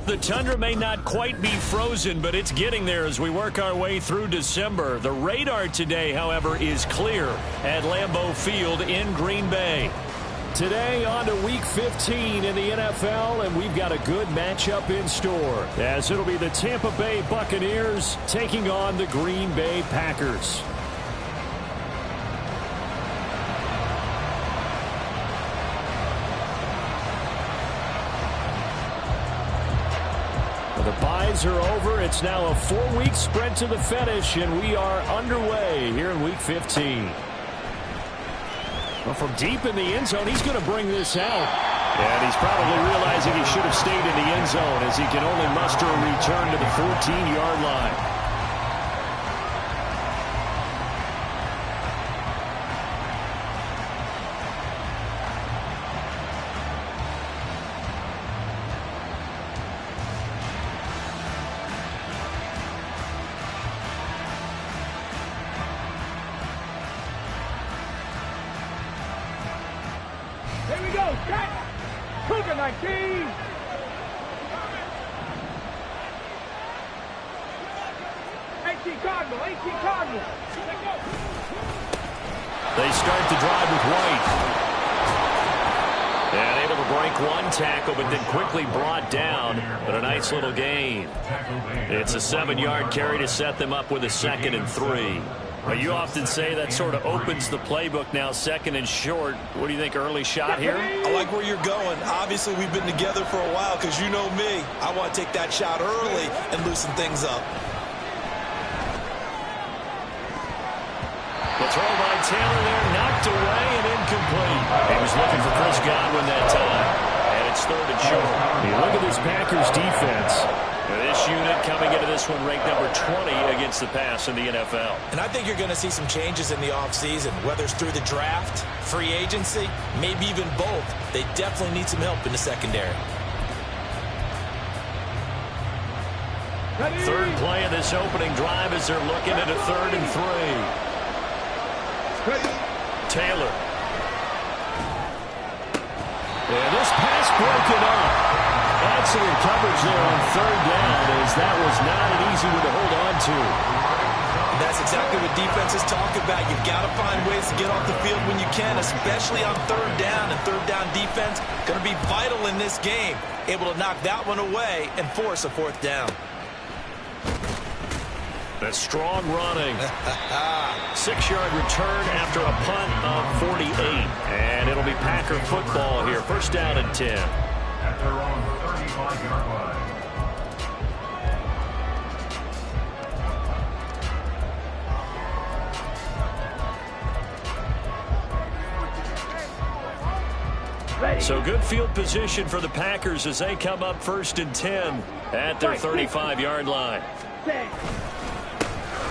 The tundra may not quite be frozen, but it's getting there as we work our way through December. The radar today, however, is clear at Lambeau Field in Green Bay. Today on to Week 15 in the NFL, and we've got a good matchup in store, as it'll be the Tampa Bay Buccaneers taking on the Green Bay Packers. The byes are over. It's now a 4-week sprint to the finish, and we are underway here in Week 15. Well, from deep in the end zone, he's going to bring this out. And he's probably realizing he should have stayed in the end zone as he can only muster a return to the 14-yard line. Here we go, set! Cougar 19! 18 Cardinal, 18 Cardinal! They start the drive with White. And able to break one tackle, but then quickly brought down. But a nice little gain. It's a 7-yard carry to set them up with a 2nd and 3. Well, you often say that sort of opens the playbook now, 2nd and short. What do you think, early shot here? I like where you're going. Obviously, we've been together for a while because you know me. I want to take that shot early and loosen things up. The throw by Taylor there, knocked away and incomplete. He was looking for Chris Godwin that time. And it's 3rd and short. Hey, look at this Packers defense. This unit coming into this one ranked number 20 against the pass in the NFL. And I think you're going to see some changes in the offseason, whether it's through the draft, free agency, maybe even both. They definitely need some help in the secondary. Third play of this opening drive as they're looking at a 3rd and 3. Taylor. And this pass broken up. Excellent coverage there on 3rd down, as that was not an easy one to hold on to. And that's exactly what defenses talk about. You've got to find ways to get off the field when you can, especially on 3rd down. And 3rd down defense going to be vital in this game. Able to knock that one away and force a 4th down. That's strong running. 6-yard return after a punt of 48. And it'll be Packer football here. 1st down and 10. At their own 35-yard line. So good field position for the Packers as they come up 1st and 10 at their 35-yard line.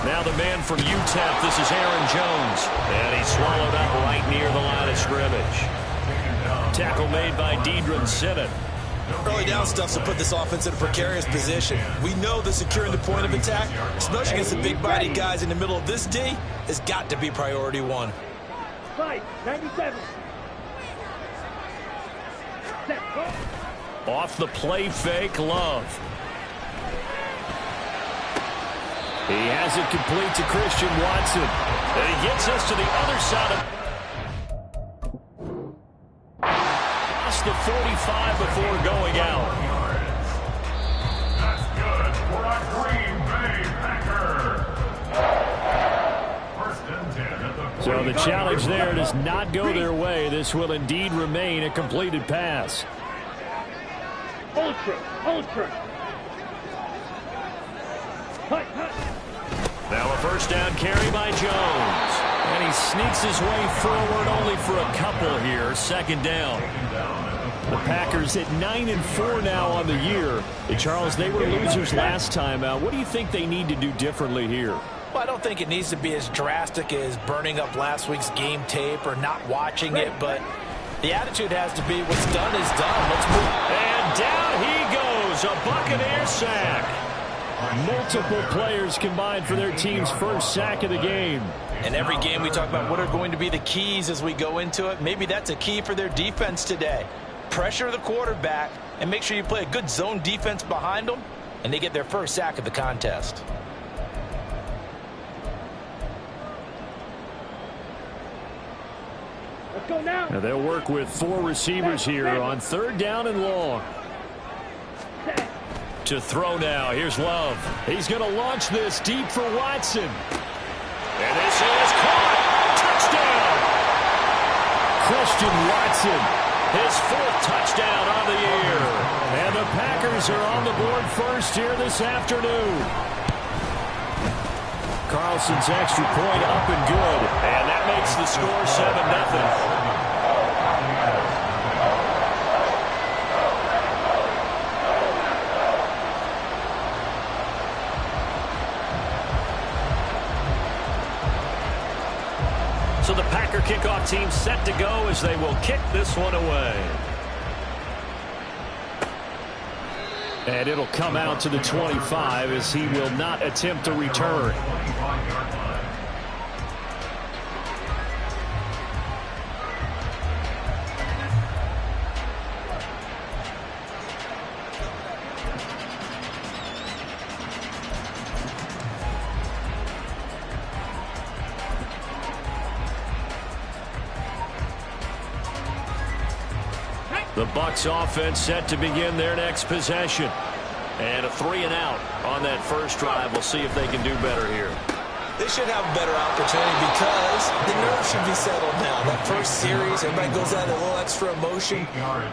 Now the man from UTEP, this is Aaron Jones. And he's swallowed up right near the line of scrimmage. Tackle made by Deidron Sinnott. Early down stuff to put this offense in a precarious position. We know that securing the point of attack, especially against the big-bodied guys in the middle of this D, has got to be priority 1. Fight, 97. Off the play fake, Love. He has it complete to Christian Watson. And he gets us to the other side of the 45 before going out. That's good for a Green Bay Packer. 1st and 10 at the 45. So the challenge there does not go their way. This will indeed remain a completed pass. Ultra. Now a 1st down carry by Jones. And he sneaks his way forward only for a couple here. 2nd down. The Packers at 9-4 now on the year. Hey, Charles, they were losers last time out. What do you think they need to do differently here? Well, I don't think it needs to be as drastic as burning up last week's game tape or not watching it, but the attitude has to be what's done is done. Let's move. And down he goes. A Buccaneer sack. Multiple players combined for their team's 1st sack of the game. And every game we talk about what are going to be the keys as we go into it. Maybe that's a key for their defense today. Pressure the quarterback, and make sure you play a good zone defense behind them, and they get their first sack of the contest. Let's go now. Now they'll work with 4 receivers here on 3rd down and long. To throw now. Here's Love. He's going to launch this deep for Watson. And this is caught. Touchdown. Christian Watson. His 4th touchdown on the year. And the Packers are on the board first here this afternoon. Carlson's extra point up and good. And that makes the score 7-0. So the Packer kickoff team set to go as they will kick this one away. And it'll come out to the 25 as he will not attempt a return. The Bucs offense set to begin their next possession. And a 3-and-out on that first drive. We'll see if they can do better here. They should have a better opportunity because the nerves should be settled now. That first series, everybody goes out with a little extra emotion.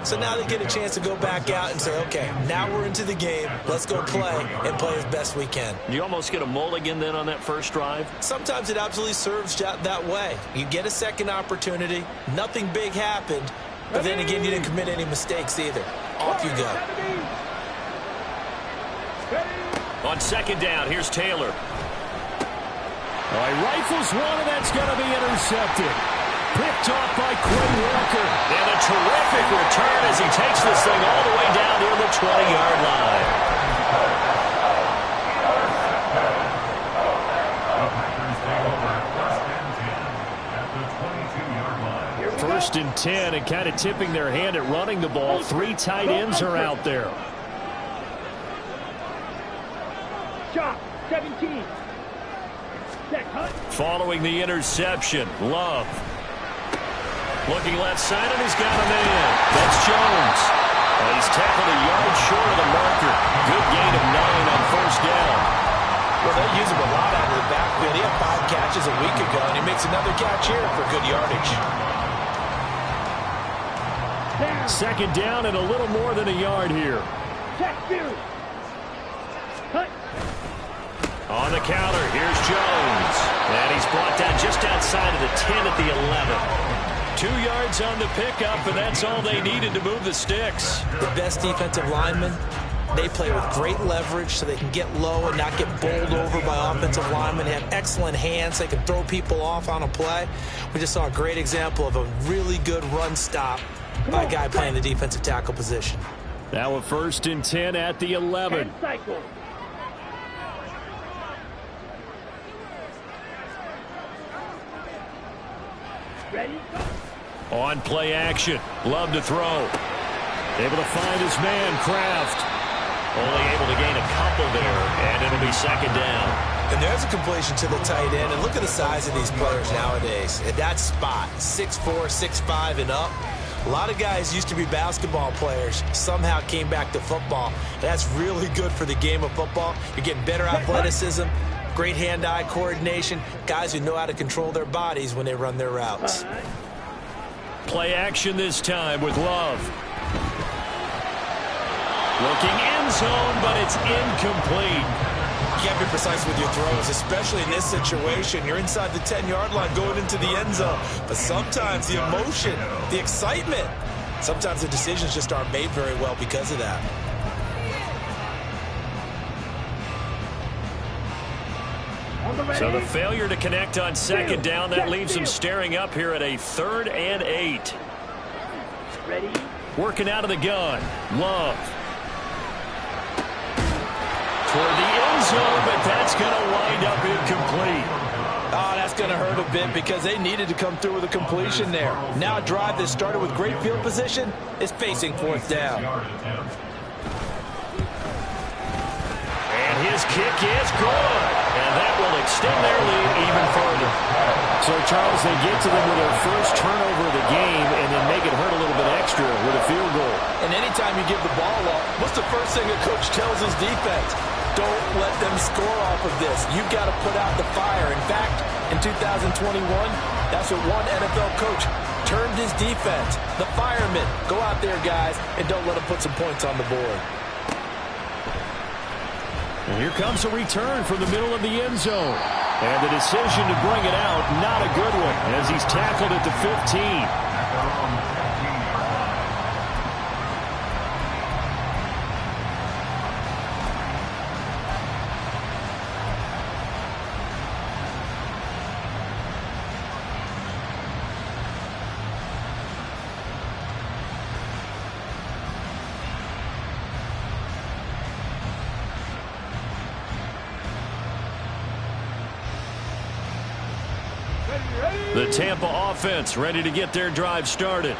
So now they get a chance to go back out and say, okay, now we're into the game. Let's go play and play as best we can. You almost get a mulligan then on that first drive? Sometimes it absolutely serves that way. You get a second opportunity. Nothing big happened. But then again, you didn't commit any mistakes either. Off you go. On 2nd down, here's Taylor. Well, he rifles one, and that's going to be intercepted. Picked off by Quay Walker. And a terrific return as he takes this thing all the way down near the 20-yard line. First and 10, and kind of tipping their hand at running the ball. 3 tight ends are out there. Shot, 17. Following the interception, Love. Looking left side, and he's got a man. That's Jones. And he's tackled a yard short of the marker. Good gain of 9 on first down. Well, they use him a lot out of the backfield. He had 5 catches a week ago, and he makes another catch here for good yardage. 2nd down and a little more than a yard here. On the counter, here's Jones. And he's brought down just outside of the 10 at the 11. 2 yards on the pickup, and that's all they needed to move the sticks. The best defensive linemen, they play with great leverage so they can get low and not get bowled over by offensive linemen. They have excellent hands. They can throw people off on a play. We just saw a great example of a really good run stop by a guy playing the defensive tackle position. Now a 1st and 10 at the 11. Ready? On play action. Love to throw. Able to find his man, Kraft. Only able to gain a couple there, and it'll be 2nd down. And there's a completion to the tight end. And look at the size of these players nowadays. At that spot, 6'4", 6'5", and up. A lot of guys used to be basketball players, somehow came back to football. That's really good for the game of football. You're getting better athleticism, great hand-eye coordination, guys who know how to control their bodies when they run their routes. Play action this time with Love. Looking end zone, but it's incomplete. You can't be precise with your throws, especially in this situation. You're inside the 10-yard line going into the end zone. But sometimes the emotion, the excitement, sometimes the decisions just aren't made very well because of that. So the failure to connect on 2nd down, that leaves them staring up here at a 3rd and 8. Ready? Working out of the gun. Love. Toward the end zone, but that's going to wind up incomplete. Oh, that's going to hurt a bit because they needed to come through with a completion there. Now a drive that started with great field position is facing fourth down. And his kick is good. And that will extend their lead even further. So, Charles, they get to them with their first turnover of the game and then make it hurt a little bit extra with a field goal. And anytime you give the ball up, what's the first thing a coach tells his defense? Don't let them score off of this. You've got to put out the fire. In fact, in 2021, that's what one NFL coach termed his defense. The firemen. Go out there, guys, and don't let them put some points on the board. And here comes a return from the middle of the end zone. And the decision to bring it out, not a good one, as he's tackled at the 15. The Tampa offense ready to get their drive started.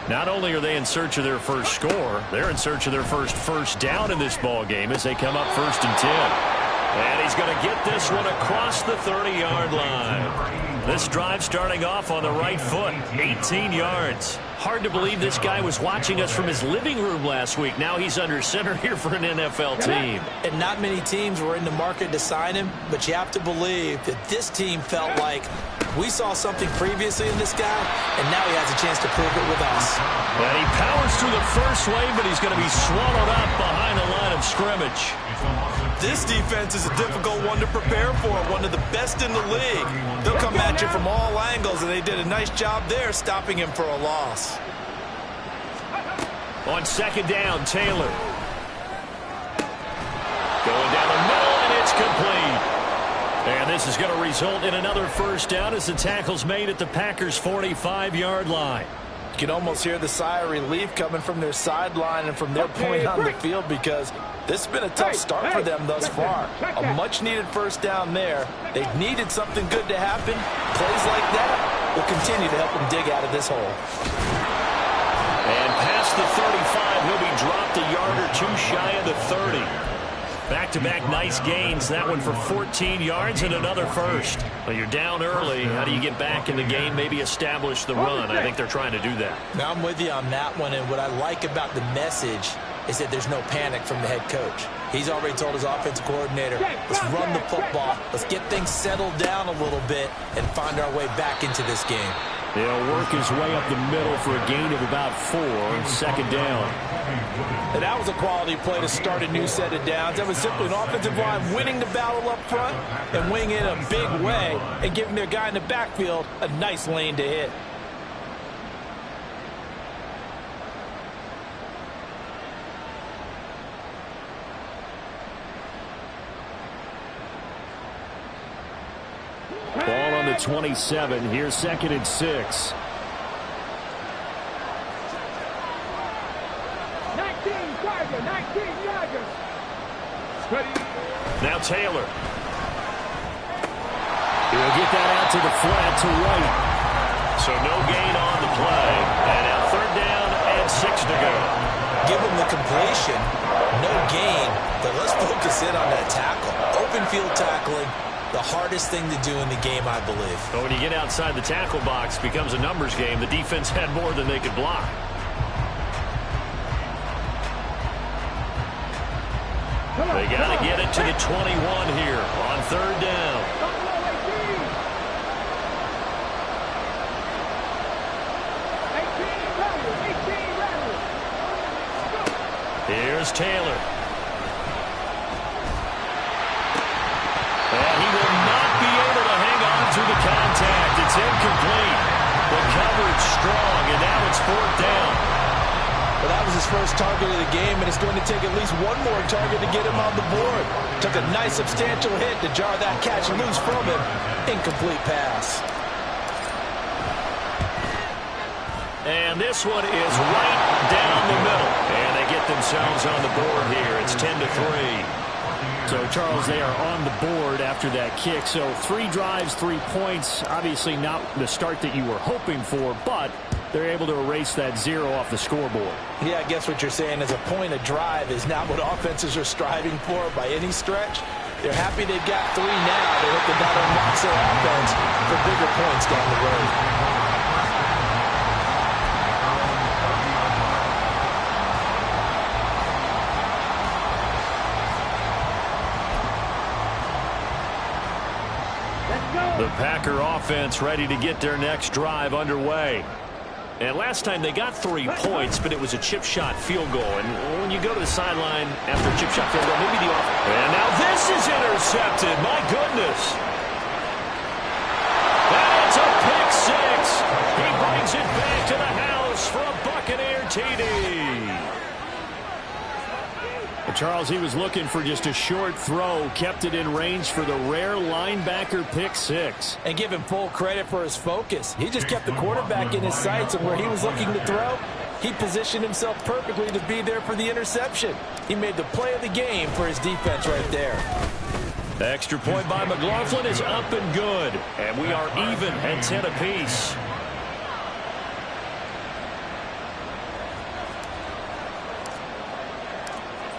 Not only are they in search of their first score, they're in search of their first down in this ball game as they come up 1st and 10. And he's going to get this one across the 30-yard line. This drive starting off on the right foot, 18 yards. Hard to believe this guy was watching us from his living room last week. Now he's under center here for an NFL team. And not many teams were in the market to sign him, but you have to believe that this team felt like we saw something previously in this guy, and now he has a chance to prove it with us. And he powers through the first wave, but he's going to be swallowed up behind the line of scrimmage. This defense is a difficult one to prepare for, one of the best in the league. They'll come at you from all angles, and they did a nice job there stopping him for a loss. On 2nd down, Taylor. Going down the middle, and it's complete. And this is going to result in another first down as the tackle's made at the Packers' 45-yard line. You can almost hear the sigh of relief coming from their sideline and from their point on the field because this has been a tough start for them thus far. A much-needed first down there. They've needed something good to happen. Plays like that will continue to help them dig out of this hole. And past the 35, he'll be dropped a yard or two shy of the 30. Back-to-back nice gains. That one for 14 yards and another first. Well, you're down early. How do you get back in the game, maybe establish the run? I think they're trying to do that. Now, I'm with you on that one, and what I like about the message is that there's no panic from the head coach. He's already told his offensive coordinator, let's run the football, let's get things settled down a little bit and find our way back into this game. He'll work his way up the middle for a gain of about 4, 2nd down. And that was a quality play to start a new set of downs. That was simply an offensive line winning the battle up front and winning it in a big way and giving their guy in the backfield a nice lane to hit. Ball on the 27. Here's 2nd and 6. 19 yards. Now Taylor. He'll get that out to the flat to right. So no gain on the play. And now 3rd down and 6 to go. Give him the completion. No gain. But let's focus in on that tackle. Open field tackling. The hardest thing to do in the game, I believe. But when you get outside the tackle box, it becomes a numbers game. The defense had more than they could block. They got to get it to the 21 here on 3rd down. Here's Taylor. And he will not be able to hang on to the contact. It's incomplete. The coverage strong, and now it's 4th down. Well, that was his first target of the game, and it's going to take at least one more target to get him on the board. Took a nice substantial hit to jar that catch loose from him. Incomplete pass. And this one is right down the middle. And they get themselves on the board here. It's 10-3. So, Charles, they are on the board after that kick. So 3 drives, 3 points. Obviously not the start that you were hoping for, but they're able to erase that 0 off the scoreboard. Yeah, I guess what you're saying is a point a drive is not what offenses are striving for by any stretch. They're happy they've got 3 now. They hope that that unlocks their offense for bigger points down the road. The Packer offense ready to get their next drive underway. And last time they got 3 points, but it was a chip shot field goal. And when you go to the sideline after a chip shot field goal, maybe the offense. And now this is intercepted. My goodness. And it's a pick 6. He brings it back to the house for a Buccaneer TD. Charles, he was looking for just a short throw, kept it in range for the rare linebacker pick 6. And give him full credit for his focus. He just kept the quarterback in his sights, and where he was looking to throw, he positioned himself perfectly to be there for the interception. He made the play of the game for his defense right there. The extra point by McLaughlin is up and good, and we are even at 10 apiece.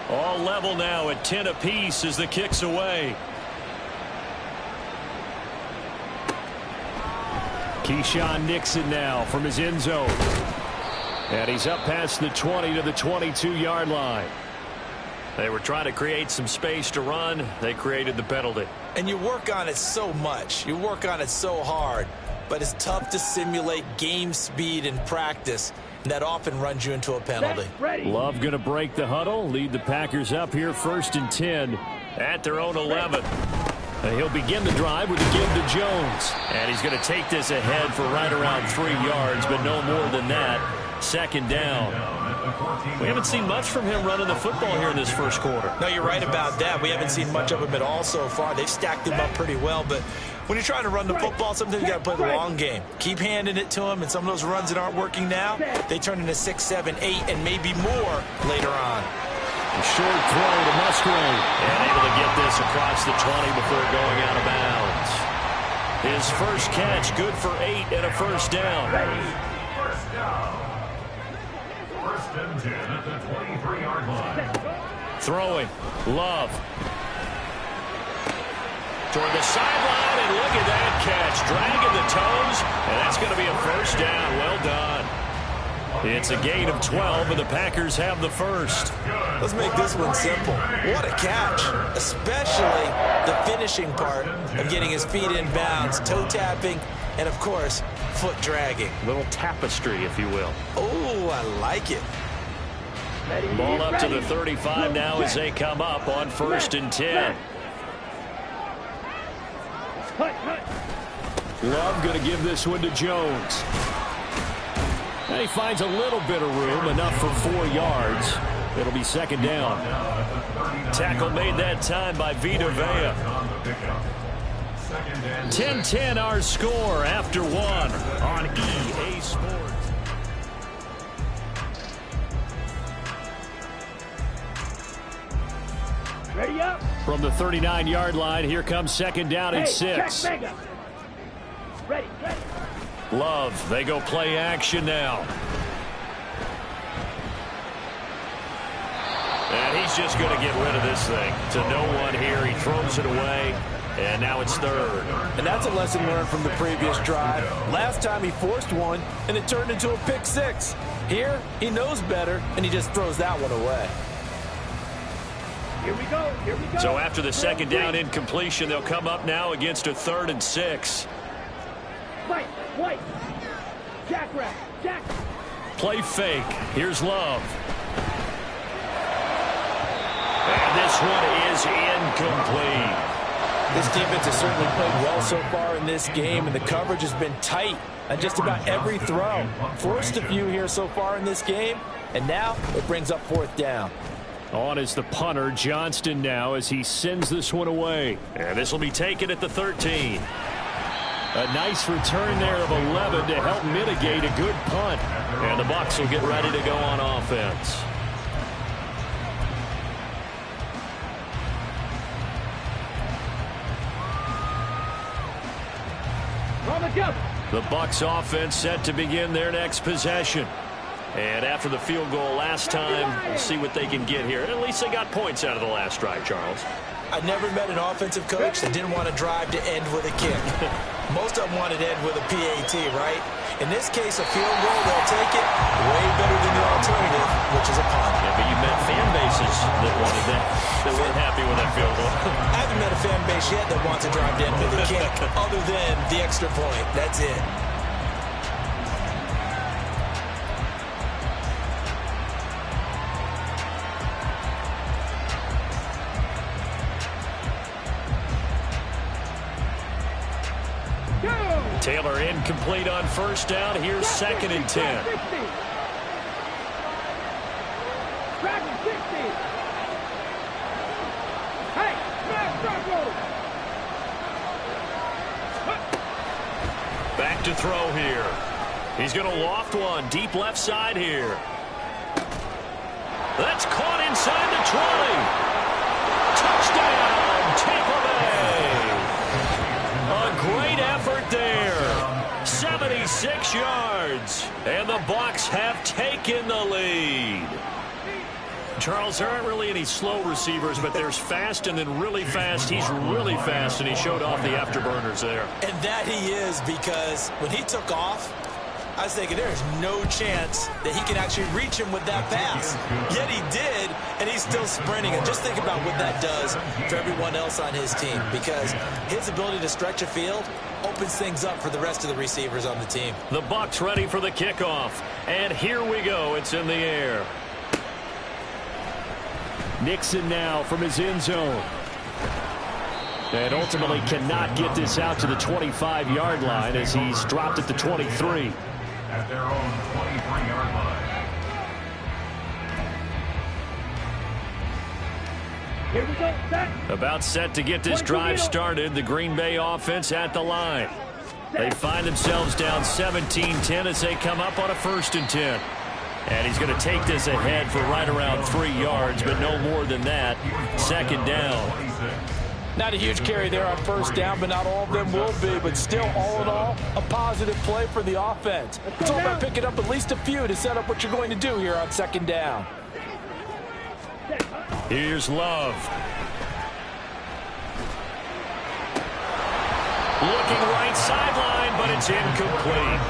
All level now at 10 apiece as the kick's away. Keyshawn Nixon now from his end zone. And he's up past the 20 to the 22-yard line. They were trying to create some space to run. They created the penalty. And you work on it so much. You work on it so hard. But it's tough to simulate game speed in practice. And that often runs you into a penalty. Love going to break the huddle, lead the Packers up here 1st and 10 at their own 11. And he'll begin the drive with a give to Jones. And he's going to take this ahead for right around 3 yards, but no more than that. 2nd down. We haven't seen much from him running the football here in this first quarter. No, you're right about that. We haven't seen much of him at all so far. They've stacked him up pretty well, but when you're trying to run the football, sometimes you got to play the long game. Keep handing it to him, and some of those runs that aren't working now, they turn into 6, 7, 8, and maybe more later on. A short throw to Musgrave. And able to get this across the 20 before going out of bounds. His first catch, good for 8 and a 1st down. First down. 1st and 10 at the 23-yard line. Throwing. Love. Toward the sideline, and look at that catch. Dragging the toes, and that's going to be a 1st down. Well done. It's a gain of 12, and the Packers have the 1st. Let's make this one simple. What a catch, especially the finishing part of getting his feet in bounds, toe tapping, and, of course, foot dragging. A little tapestry, if you will. Oh, I like it. Ball up to the 35 now as they come up on 1st and 10. Love going to give this one to Jones. And he finds a little bit of room, enough for 4 yards. It'll be 2nd down. Tackle made that time by Vita Vea. 10-10 our score after 1 on EA Sports. Ready up. From the 39-yard line, here comes 2nd down and 6. Ready. Love, they go play action now. And he's just going to get rid of this thing. To no one here, he throws it away, and now it's 3rd. And that's a lesson learned from the previous drive. Last time he forced one, and it turned into a pick 6. Here, he knows better, and he just throws that one away. Here we go. So after the 2nd down incompletion, they'll come up now against a 3rd and 6. White. Jackrabbit. Jack. Play fake. Here's Love. And this one is incomplete. This defense has certainly played well so far in this game, and the coverage has been tight on just about every throw. Forced a few here so far in this game, and now it brings up 4th down. On is the punter, Johnston, now as he sends this one away. And this will be taken at the 13. A nice return there of 11 to help mitigate a good punt. And the Bucs will get ready to go on offense. On the jump. The Bucs offense set to begin their next possession. And after the field goal last time, we'll see what they can get here. At least they got points out of the last drive, Charles. I never met an offensive coach that didn't want to drive to end with a kick. Most of them wanted to end with a PAT, right? In this case, a field goal, they'll take it way better than the alternative, which is a punt. Yeah, but you met fan bases that wanted that, that weren't happy with that field goal. I haven't met a fan base yet that wants to drive to end with a kick other than the extra point. That's it. Taylor incomplete on first down. Here's 2nd and 10. Back to throw here. He's going to loft one deep left side here. That's caught inside the 20. Touchdown, Tampa Bay. A great effort there. 76 yards. And the Bucs have taken the lead. Charles, there aren't really any slow receivers, but there's fast and then really fast. He's really fast, and he showed off the afterburners there. And that he is, because when he took off, I was thinking there's no chance that he can actually reach him with that pass. Yet he did, and he's still sprinting. And just think about what that does for everyone else on his team, because his ability to stretch a field opens things up for the rest of the receivers on the team. The Bucs ready for the kickoff. And here we go. It's in the air. Nixon now from his end zone. And ultimately cannot get this out to the 25-yard line as he's dropped at the 23. At their own 23-yard line. Here we go, set. About set to get this drive started. The Green Bay offense at the line. They find themselves down 17-10 as they come up on a 1st and 10. And he's going to take this ahead for right around 3 yards, but no more than that. 2nd down. Not a huge carry there on first down, but not all of them will be. But still, all in all, a positive play for the offense. It's all about picking up at least a few to set up what you're going to do here on 2nd down. Here's Love. Looking right sideline, but it's incomplete.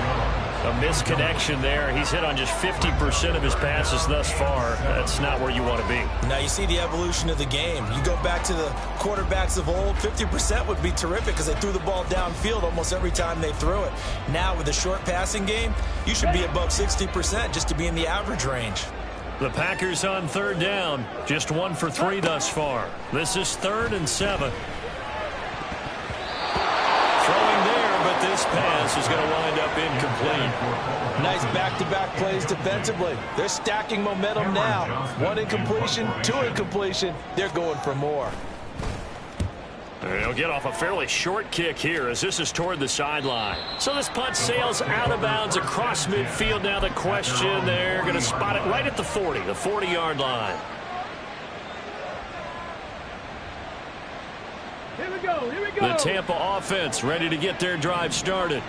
A misconnection there. He's hit on just 50% of his passes thus far. That's not where you want to be. Now you see the evolution of the game. You go back to the quarterbacks of old, 50% would be terrific because they threw the ball downfield almost every time they threw it. Now with the short passing game, you should be above 60% just to be in the average range. The Packers on 3rd down. Just 1 for 3 thus far. This is 3rd and 7. Throwing there, but this pass is going to wind up incomplete. Nice back-to-back plays defensively. They're stacking momentum now. 1 incompletion, 2 incompletion. They're going for more. They'll get off a fairly short kick here as this is toward the sideline. So this punt sails out of bounds across midfield. Now the question, they're going to spot it right at the 40, the 40-yard line. Here we go, here we go. The Tampa offense ready to get their drive started.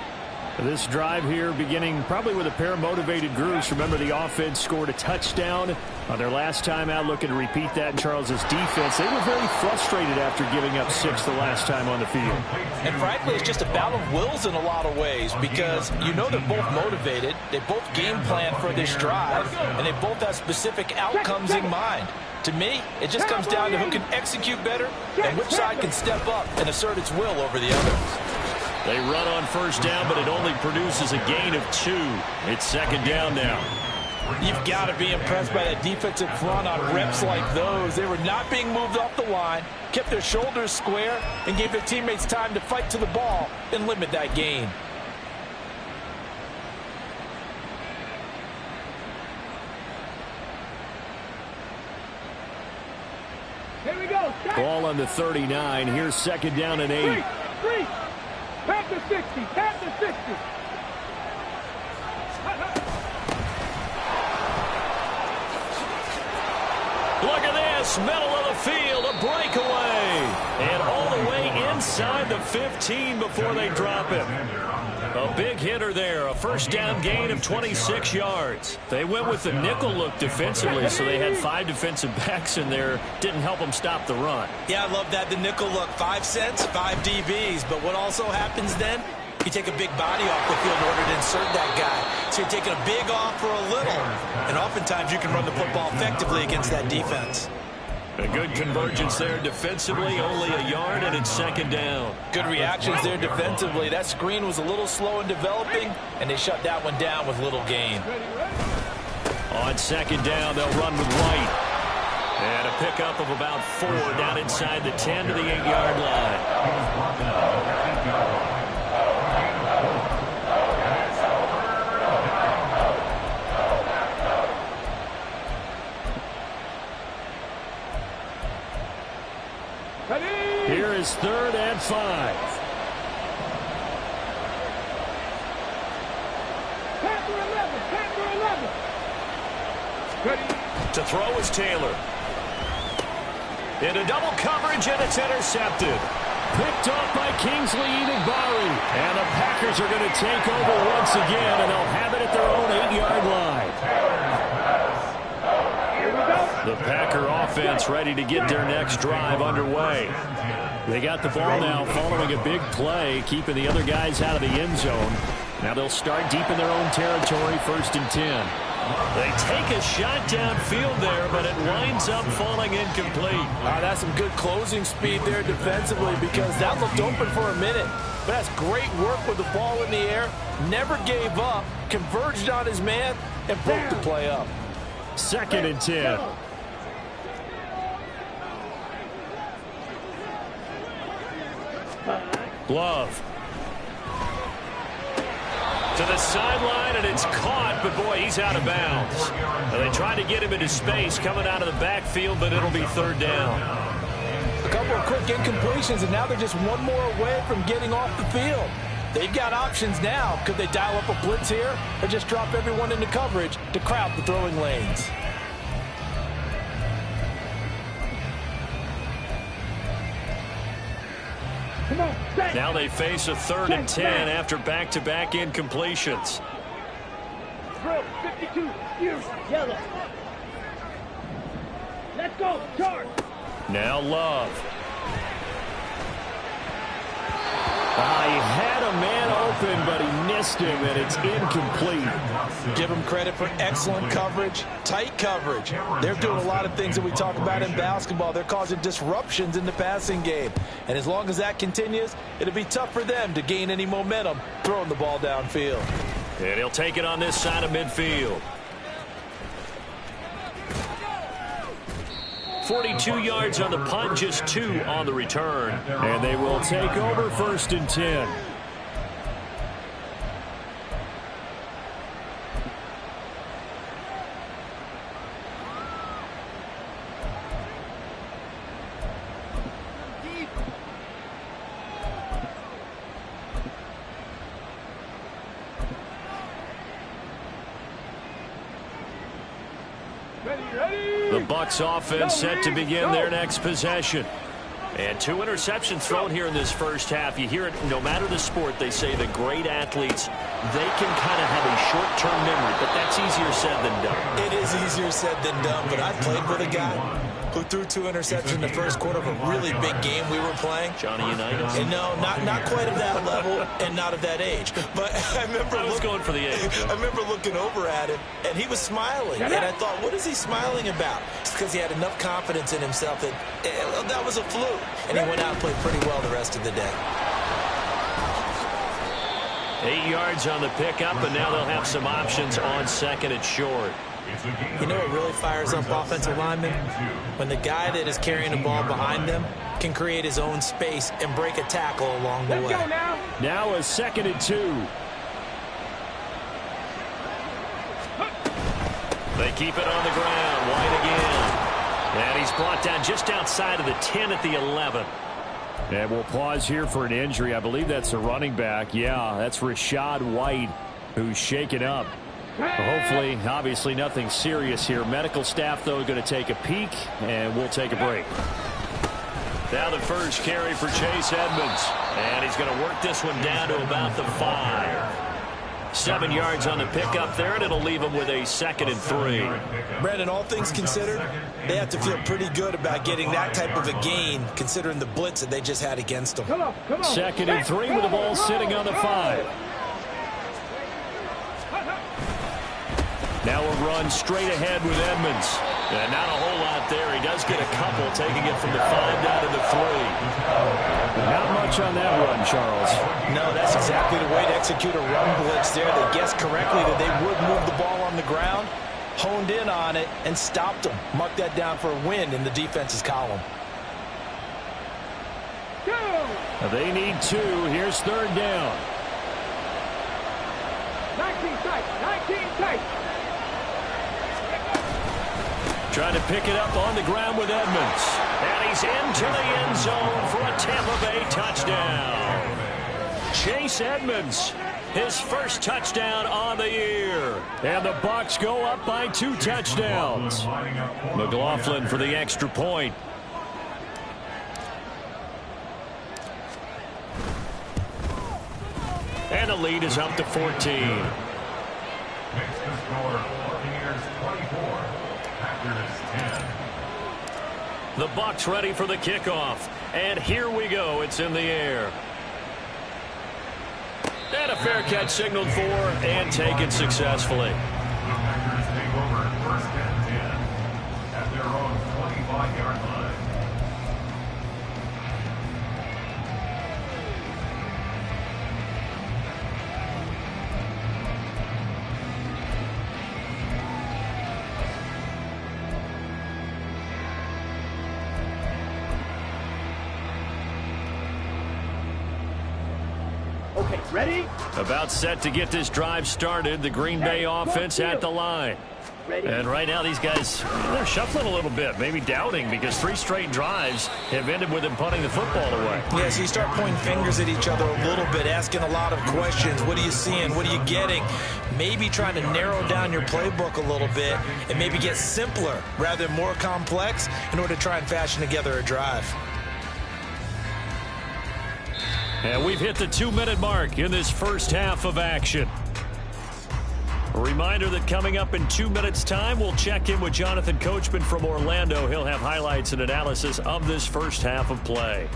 This drive here beginning probably with a pair of motivated groups. Remember, the offense scored a touchdown on their last time out. Looking to repeat that in Charles's defense. They were very frustrated after giving up 6 the last time on the field. And frankly, it's just a battle of wills in a lot of ways because you know they're both motivated. They both game plan for this drive, and they both have specific outcomes in mind. To me, it just comes down to who can execute better and which side can step up and assert its will over the other. They run on first down, but it only produces a gain of 2. It's 2nd down now. You've got to be impressed by that defensive front on reps like those. They were not being moved off the line, kept their shoulders square, and gave their teammates time to fight to the ball and limit that gain. Here we go. Ball on the 39. Here's 2nd down and 8. Three. Pass the 60. Pass the 60. Look at this. Middle of the field. A breakaway. And all the way inside the 15 before they drop him. A big hitter there, a first down gain of 26 yards. They went with the nickel look defensively, so they had 5 defensive backs in there. Didn't help them stop the run. Yeah, I love that, the nickel look. 5 cents, 5 DBs. But what also happens then? You take a big body off the field in order to insert that guy. So you're taking a big off for a little. And oftentimes you can run the football effectively against that defense. A good convergence there defensively, only a yard, and it's second down. Good reactions there defensively. That screen was a little slow in developing, and they shut that one down with little gain. On second down, they'll run with White. And a pickup of about 4 down inside the 10 to the 8-yard line. Here is 3rd and 5. Packer 11. Ready. To throw is Taylor. Into double coverage, and it's intercepted. Picked off by Kingsley Enagbari. And the Packers are going to take over once again, and they'll have it at their own 8-yard line. The Packer offense ready to get their next drive underway. They got the ball now following a big play, keeping the other guys out of the end zone. Now they'll start deep in their own territory, 1st and 10. They take a shot downfield there, but it winds up falling incomplete. That's some good closing speed there defensively, because that looked open for a minute. But that's great work with the ball in the air. Never gave up, converged on his man, and broke the play up. 2nd and 10. Glove. To the sideline, and it's caught, but boy, he's out of bounds. Now, they tried to get him into space coming out of the backfield, but it'll be 3rd down. A couple of quick incompletions, and now they're just one more away from getting off the field. They've got options now. Could they dial up a blitz here, or just drop everyone into coverage to crowd the throwing lanes? Now they face a 3rd and 10 after back-to-back incompletions. 52, yellow. Let's go, charge. Now Love. He had a man open, but he missed him, and it's incomplete. Give them credit for excellent coverage, tight coverage. They're doing a lot of things that we talk about in basketball. They're causing disruptions in the passing game. And as long as that continues, it'll be tough for them to gain any momentum throwing the ball downfield. And he'll take it on this side of midfield. 42 yards on the punt, just 2 on the return. And they will take over 1st and 10. The Bucs offense set to begin their next possession. And 2 interceptions thrown here in this first half. You hear it no matter the sport. They say the great athletes, they can kind of have a short-term memory, but that's easier said than done. It is easier said than done, but I played with a guy who threw 2 interceptions in the first quarter of a really big game we were playing. Johnny Unitas? And no, not quite of that level and not of that age. But I remember going for the age. I remember looking over at him, and he was smiling. And I thought, what is he smiling about? It's because he had enough confidence in himself that that was a fluke. And he went out and played pretty well the rest of the day. 8 yards on the pickup, and now they'll have some options on 2nd and short. You know what really fires up offensive linemen? When the guy that is carrying the ball behind them can create his own space and break a tackle along the way. Let's go now. Now a 2nd and 2. They keep it on the ground. White again. And he's brought down just outside of the 10 at the 11. And we'll pause here for an injury. I believe that's a running back. Yeah, that's Rashad White, who's shaken up. Hopefully, obviously, nothing serious here. Medical staff, though, going to take a peek, and we'll take a break. Now the first carry for Chase Edmonds. And he's going to work this one down to about the 5. 7 yards on the pickup there, and it'll leave him with a 2nd and 3. Brandon, all things considered, they have to feel pretty good about getting that type of a gain, considering the blitz that they just had against them. Come on. 2nd and 3 with the ball sitting on the 5. Now a run straight ahead with Edmonds. And not a whole lot there. He does get a couple, taking it from the 5 down to the 3. Not much on that run, Charles. No, that's exactly the way to execute a run blitz there. They guessed correctly that they would move the ball on the ground, honed in on it, and stopped them. Mark that down for a win in the defense's column. They need 2. Here's 3rd down. 19 tight. 19 tight. Trying to pick it up on the ground with Edmonds. And he's into the end zone for a Tampa Bay touchdown. Chase Edmonds, his first touchdown on the year. And the Bucs go up by 2 touchdowns. McLaughlin for the extra point. And the lead is up to 14. Makes the score 24. Packers 10. The Bucs ready for the kickoff. And here we go. It's in the air. And a fair catch signaled for and taken successfully. The Packers take over 1st and 10 at their own 25-yard line. Okay, ready? About set to get this drive started. The Green Bay offense at the line. Ready. And right now these guys, they're shuffling a little bit, maybe doubting, because 3 straight drives have ended with them punting the football away. Yeah, so you start pointing fingers at each other a little bit, asking a lot of questions. What are you seeing? What are you getting? Maybe trying to narrow down your playbook a little bit and maybe get simpler rather than more complex in order to try and fashion together a drive. And we've hit the 2-minute mark in this first half of action. A reminder that coming up in 2 minutes' time, we'll check in with Jonathan Coachman from Orlando. He'll have highlights and analysis of this first half of play.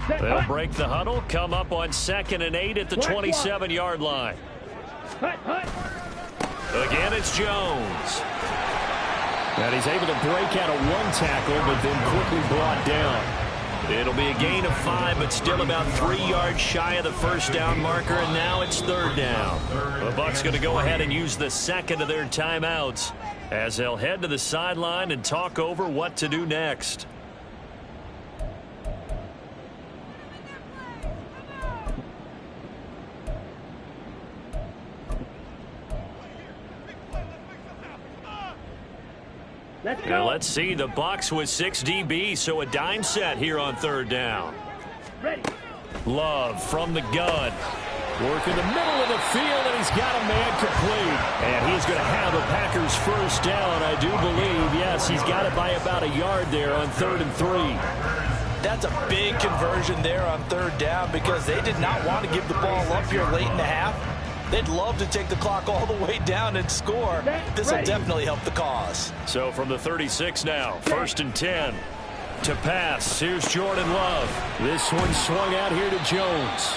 They'll break the huddle, come up on 2nd and 8 at the 27-yard line. Again, it's Jones. And he's able to break out of 1 tackle, but then quickly brought down. It'll be a gain of 5, but still about 3 yards shy of the first down marker, and now it's 3rd down. The Bucs going to go ahead and use the 2nd of their timeouts as they'll head to the sideline and talk over what to do next. Now let's see, the Bucs with 6 DBs, so a dime set here on 3rd down. Ready. Love from the gun. Working the middle of the field, and he's got a man complete. And he's going to have a Packers first down, I do believe. Yes, he's got it by about a yard there on 3rd and 3. That's a big conversion there on 3rd down because they did not want to give the ball up here late in the half. They'd love to take the clock all the way down and score. This will definitely help the cause. So from the 36 now, 1st and 10. To pass, here's Jordan Love. This one swung out here to Jones.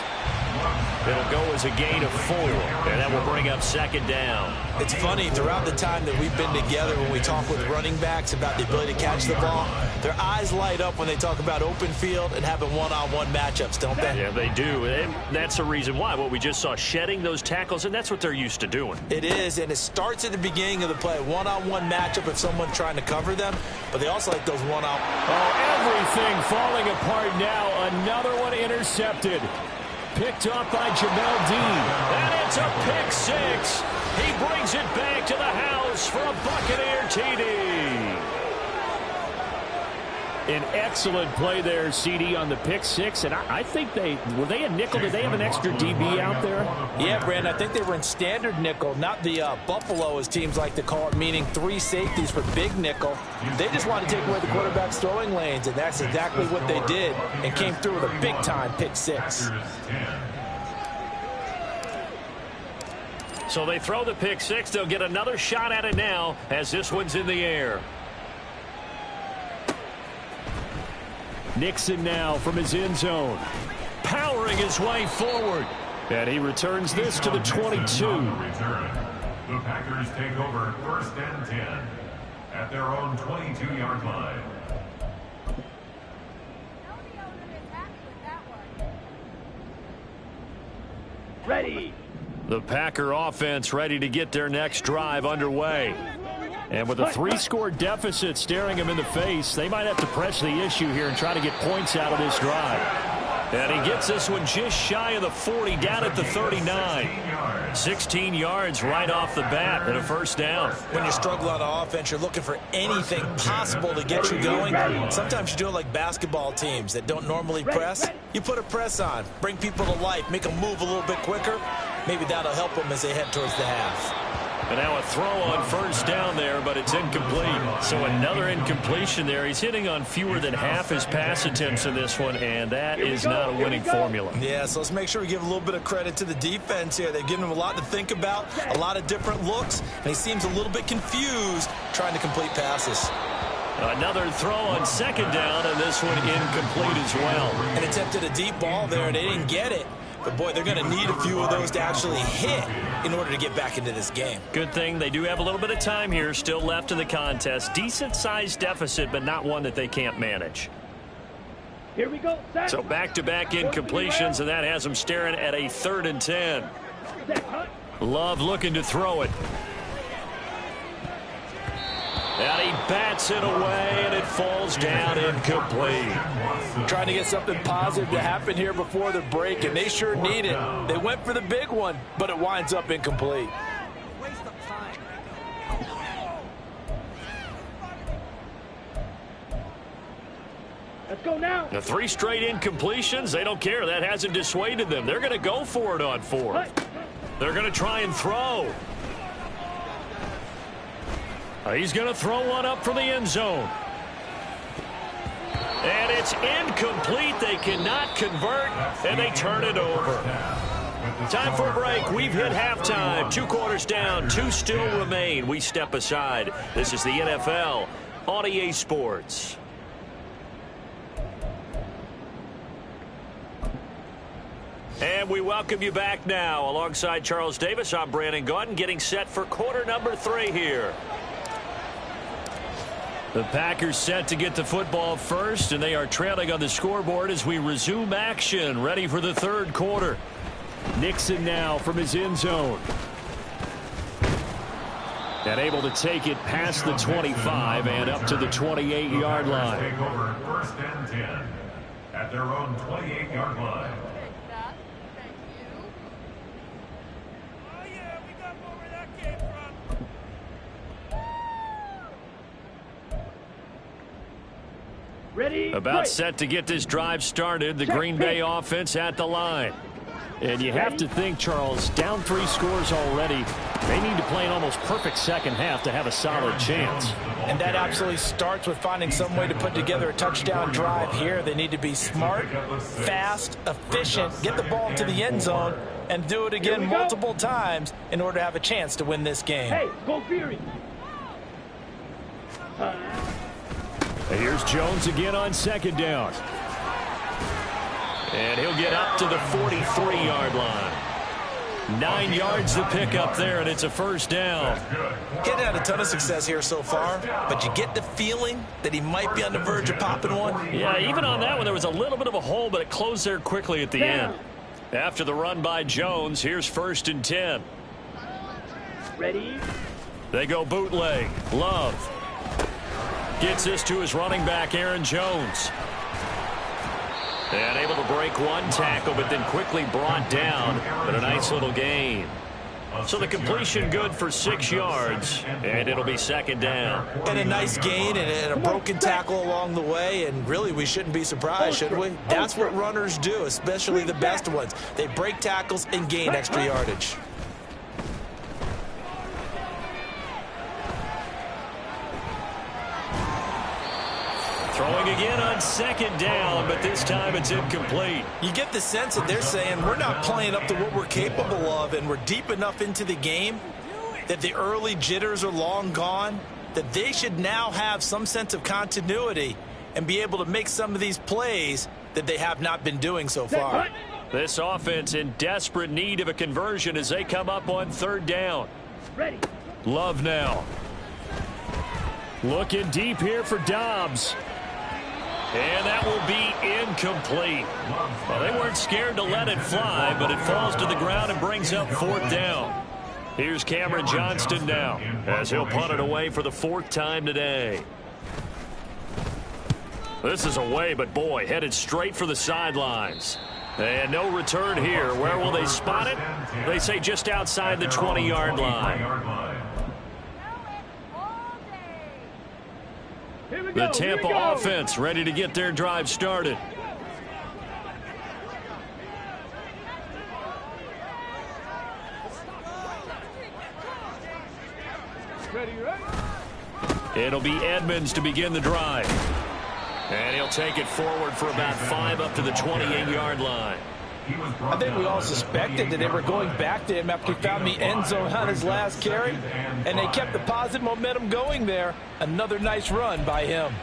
It'll go as a gain of 4, and that will bring up 2nd down. It's funny, throughout the time that we've been together, when we talk with running backs about the ability to catch the ball, their eyes light up when they talk about open field and having one-on-one matchups, don't they? Yeah, they do. And that's the reason why. What we just saw, shedding those tackles, and that's what they're used to doing. It is, and it starts at the beginning of the play. One-on-one matchup if someone's trying to cover them, but they also like those one-on-one. Oh, everything falling apart now. Another one intercepted. Picked up by Jamel Dean. And it's a pick 6. He brings it back to the house for a Buccaneer TD. An excellent play there, CD, on the pick six. And I think were they a nickel? Did they have an extra DB out there? Yeah, Brandon, I think they were in standard nickel, not the Buffalo, as teams like to call it, meaning 3 safeties for big nickel. They just wanted to take away the quarterback's throwing lanes, and that's exactly what they did, and came through with a big-time pick six. So they throw the pick six. They'll get another shot at it now as this one's in the air. Nixon now from his end zone, powering his way forward. And he returns this to the 22. The Packers take over 1st and 10 at their own 22-yard line. Ready. The Packer offense ready to get their next drive underway. And with a 3-score deficit staring them in the face, they might have to press the issue here and try to get points out of this drive. And he gets this one just shy of the 40, down at the 39. 16 yards right off the bat and a first down. When you struggle on offense, you're looking for anything possible to get you going. Sometimes you do it like basketball teams that don't normally press. You put a press on, bring people to life, make them move a little bit quicker. Maybe that'll help them as they head towards the half. And now a throw on first down there, but it's incomplete. So another incompletion there. He's hitting on fewer than half his pass attempts in this one, and that is not a winning formula. Yeah, so let's make sure we give a little bit of credit to the defense here. They've given him a lot to think about, a lot of different looks, and he seems a little bit confused trying to complete passes. Another throw on second down, and this one incomplete as well. And attempted a deep ball there, and they didn't get it. But, boy, they're going to need a few of those to actually hit in order to get back into this game. Good thing they do have a little bit of time here still left in the contest. Decent-sized deficit, but not one that they can't manage. Here we go. Set. So back-to-back incompletions, and that has them staring at a 3rd and 10. Love looking to throw it. And he bats it away, and it falls down incomplete. Trying to get something positive to happen here before the break, and they sure need it. They went for the big one, but it winds up incomplete. Let's go now. The 3 straight incompletions, they don't care. That hasn't dissuaded them. They're going to go for it on 4th. They're going to try and throw. He's going to throw one up for the end zone. And it's incomplete. They cannot convert, and they turn it over. Time for a break. We've hit halftime. 2 quarters down. 2 still remain. We step aside. This is the NFL on EA Sports. And we welcome you back now. Alongside Charles Davis, I'm Brandon Gaudin, getting set for quarter number 3 here. The Packers set to get the football first, and they are trailing on the scoreboard as we resume action, ready for the 3rd quarter. Nixon now from his end zone. And able to take it past the 25 and up to the 28-yard line. Take over 1st and 10 at their own 28-yard line. Ready. About set to get this drive started. The Green Bay offense at the line. And you have to think, Charles, down 3 scores already. They need to play an almost perfect second half to have a solid chance. And that absolutely starts with finding some way to put together a touchdown drive here. They need to be smart, fast, efficient, get the ball to the end zone, and do it again multiple times in order to have a chance to win this game. Hey, go Fury. Here's Jones again on second down. And he'll get up to the 43-yard line. 9 yards to pick up there, and it's a first down. He hadn't had a ton of success here so far, but you get the feeling that he might be on the verge of popping one. Yeah, even on that one, there was a little bit of a hole, but it closed there quickly at the end. After the run by Jones, here's 1st and 10. Ready. They go bootleg. Love gets this to his running back, Aaron Jones. And able to break one tackle, but then quickly brought down. But a nice little gain. So the completion good for 6 yards, and it'll be second down. And a nice gain and a broken tackle along the way, and really we shouldn't be surprised, should we? That's what runners do, especially the best ones. They break tackles and gain extra yardage. Throwing again on second down, but this time it's incomplete. You get the sense that they're saying we're not playing up to what we're capable of, and we're deep enough into the game that the early jitters are long gone, that they should now have some sense of continuity and be able to make some of these plays that they have not been doing so far. This offense in desperate need of a conversion as they come up on third down. Ready. Love now. Looking deep here for Dobbs. And that will be incomplete. Well, they weren't scared to let it fly, but it falls to the ground and brings up fourth down. Here's Cameron Johnston now as he'll punt it away for the 4th time today. This is away, but boy, headed straight for the sidelines. And no return here. Where will they spot it? They say just outside the 20-yard line. The Tampa offense ready to get their drive started. It'll be Edmonds to begin the drive. And he'll take it forward for about 5 up to the 28-yard line. I think we all suspected that they were going back to him after he found the end zone on his last carry, and they kept the positive momentum going there. Another nice run by him.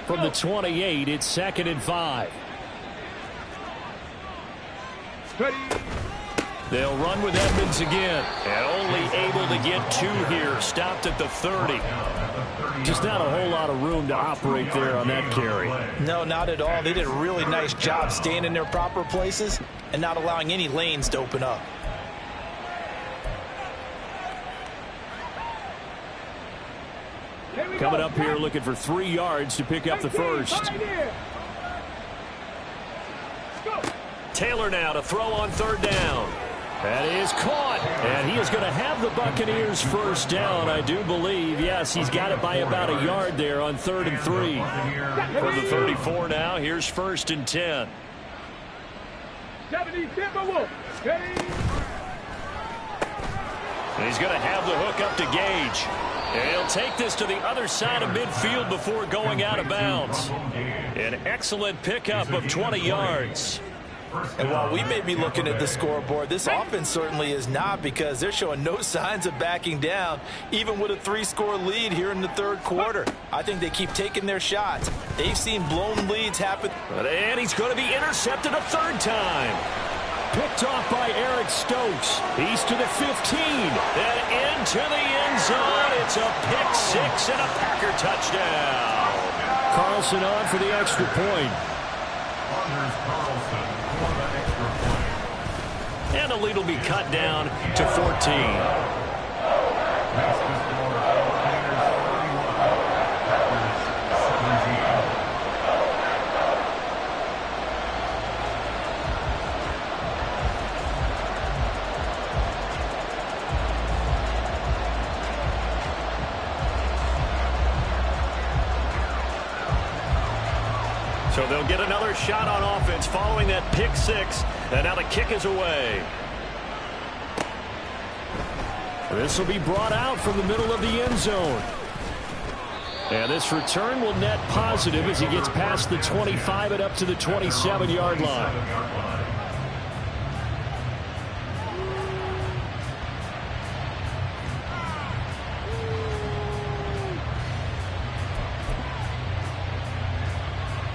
From the 28, it's 2nd and 5. They'll run with Edmonds again, and only able to get 2 here. Stopped at the 30. Just not a whole lot of room to operate there on that carry. No, not at all. They did a really nice job staying in their proper places and not allowing any lanes to open up. Coming up here looking for 3 yards to pick up the first. Taylor now to throw on third down. That is caught, and he is going to have the Buccaneers first down, I do believe. Yes, he's got it by about a yard there on 3rd and 3. From the 34 now, here's 1st and 10. And he's going to have the hook up to Gage. And he'll take this to the other side of midfield before going out of bounds. An excellent pickup of 20 yards. And while we may be looking at the scoreboard, this offense certainly is not, because they're showing no signs of backing down, even with a 3-score lead here in the 3rd quarter. I think they keep taking their shots. They've seen blown leads happen. And he's going to be intercepted a 3rd time. Picked off by Eric Stokes. He's to the 15. And into the end zone. It's a pick 6 and a Packer touchdown. Carlson on for the extra point. And the lead will be cut down to 14. So they'll get another shot on offense following that pick 6. And now the kick is away. This will be brought out from the middle of the end zone. And this return will net positive as he gets past the 25 and up to the 27-yard line.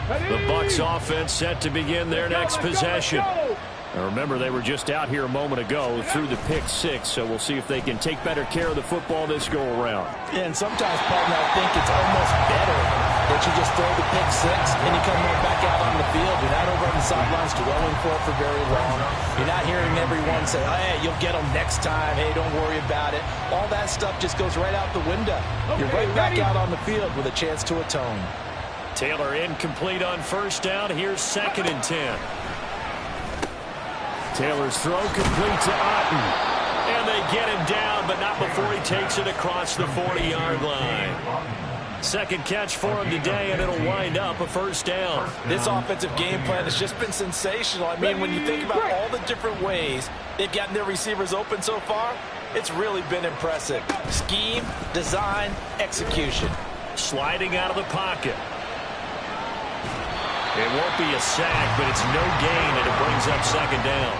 The Bucs offense set to begin their next possession. Now remember, they were just out here a moment ago through the pick 6, so we'll see if they can take better care of the football this go around. And sometimes, partner, I think it's almost better that you just throw the pick 6 and you come right back out on the field. You're not over on the sidelines dwelling for it for very long. You're not hearing everyone say, hey, you'll get them next time. Hey, don't worry about it. All that stuff just goes right out the window. You're right back out on the field with a chance to atone. Taylor incomplete on first down. Here's 2nd and 10. Taylor's throw complete to Otten. And they get him down, but not before he takes it across the 40-yard line. Second catch for him today, and it'll wind up a first down. This offensive game plan has just been sensational. I mean, when you think about all the different ways they've gotten their receivers open so far, it's really been impressive. Scheme, design, execution. Sliding out of the pocket. It won't be a sack, but it's no gain, and it brings up second down.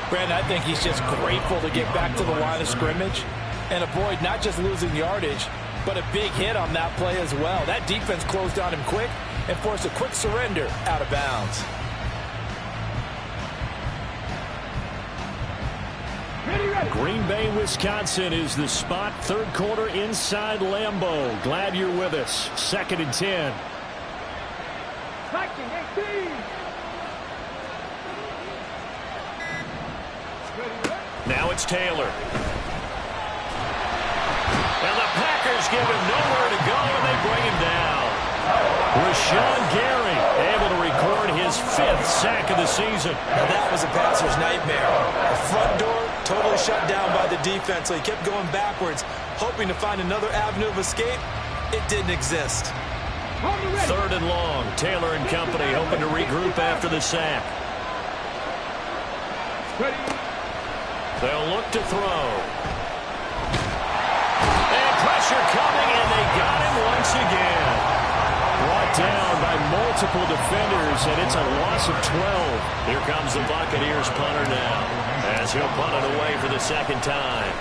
Brandon, I think he's just grateful to get back to the line of scrimmage and avoid not just losing yardage, but a big hit on that play as well. That defense closed on him quick and forced a quick surrender out of bounds. Green Bay, Wisconsin is the spot. Third quarter inside Lambeau. Glad you're with us. 2nd and 10. Now it's Taylor. And the Packers give him nowhere to go, and they bring him down. Rashawn Gary able to record his 5th sack of the season. Now that was a passer's nightmare. The front door totally shut down by the defense, so he kept going backwards, hoping to find another avenue of escape. It didn't exist. 3rd and long. Taylor and company hoping to regroup after the sack. They'll look to throw. And pressure coming, and they got him once again. Brought down by multiple defenders, and it's a loss of 12. Here comes the Buccaneers punter now, as he'll punt it away for the second time.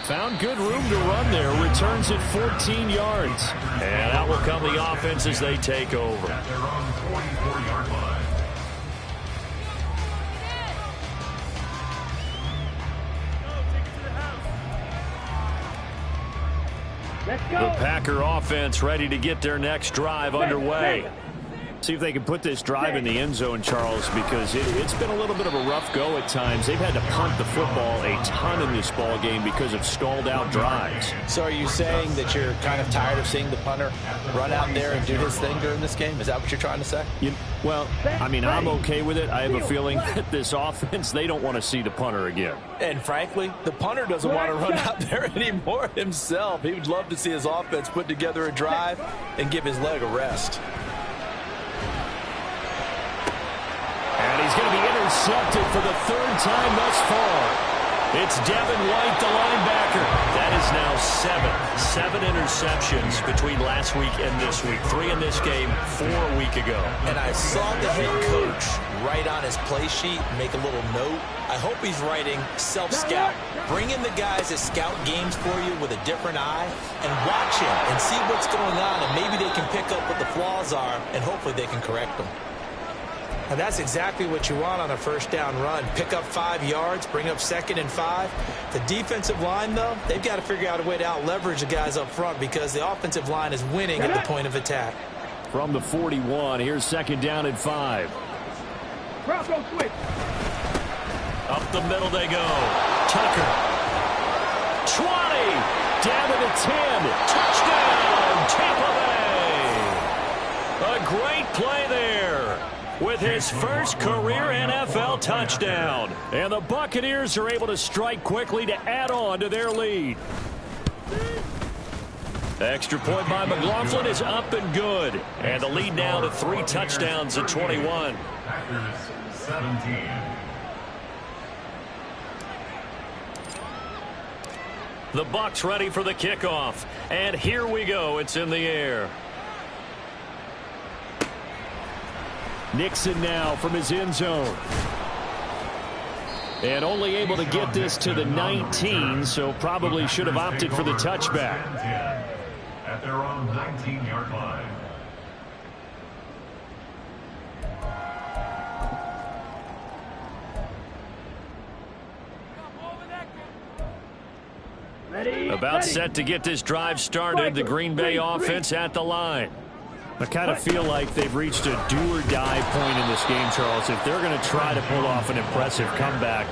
Found good room to run there. Returns at 14 yards. And out will come the offense as they take over. At their own 44-yard line. The Packer offense ready to get their next drive underway. See if they can put this drive in the end zone, Charles, because it's been a little bit of a rough go at times. They've had to punt the football a ton in this ball game because of stalled out drives. So are you saying that you're kind of tired of seeing the punter run out there and do his thing during this game? Is that what you're trying to say? Well, I mean, I'm okay with it. I have a feeling that this offense, they don't want to see the punter again. And frankly, the punter doesn't want to run out there anymore himself. He would love to see his offense put together a drive and give his leg a rest. And he's going to be intercepted for the 3rd time thus far. It's Devin White, the linebacker. That is now 7 interceptions between last week and this week. 3 in this game, 4 a week ago. And I saw the head coach write on his play sheet, make a little note. I hope he's writing self-scout. Bring in the guys that scout games for you with a different eye and watch him and see what's going on, and maybe they can pick up what the flaws are, and hopefully they can correct them. And that's exactly what you want on a first down run. Pick up 5 yards, bring up 2nd and 5. The defensive line, though, they've got to figure out a way to out-leverage the guys up front because the offensive line is winning at the point of attack. From the 41, here's 2nd down and 5. Switch. Up the middle they go. Tucker. 20. Down to the 10. Touchdown, Tampa Bay. A great play there with his first career NFL touchdown. And the Buccaneers are able to strike quickly to add on to their lead. Extra point by McLaughlin is up and good. And the lead now to 3 touchdowns at 21. Packers 17. The Bucs ready for the kickoff. And here we go. It's in the air. Nixon now from his end zone. And only able to get this to the 19, so probably should have opted for the touchback. At their own 19-yard line. About set to get this drive started. The Green Bay offense at the line. I kind of feel like they've reached a do-or-die point in this game, Charles. If they're going to try to pull off an impressive comeback,